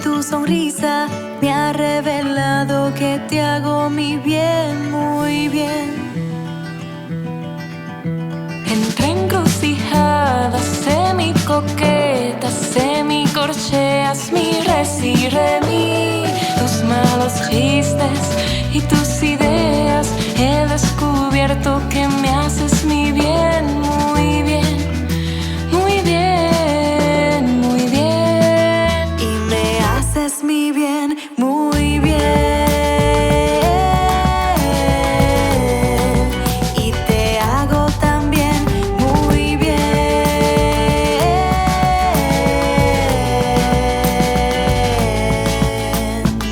tu sonrisa me ha revelado que te hago mi bien, muy bien. Entre encrucijadas, semi-coquetas, semi-corcheas, mi res y remi, tus malos chistes y tus ideas, he descubierto que me haces mi bien, muy bien, muy bien, muy bien. Y me haces mi bien, muy bien. Y te hago también muy bien.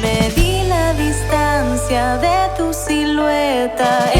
Medí la distancia de tu silueta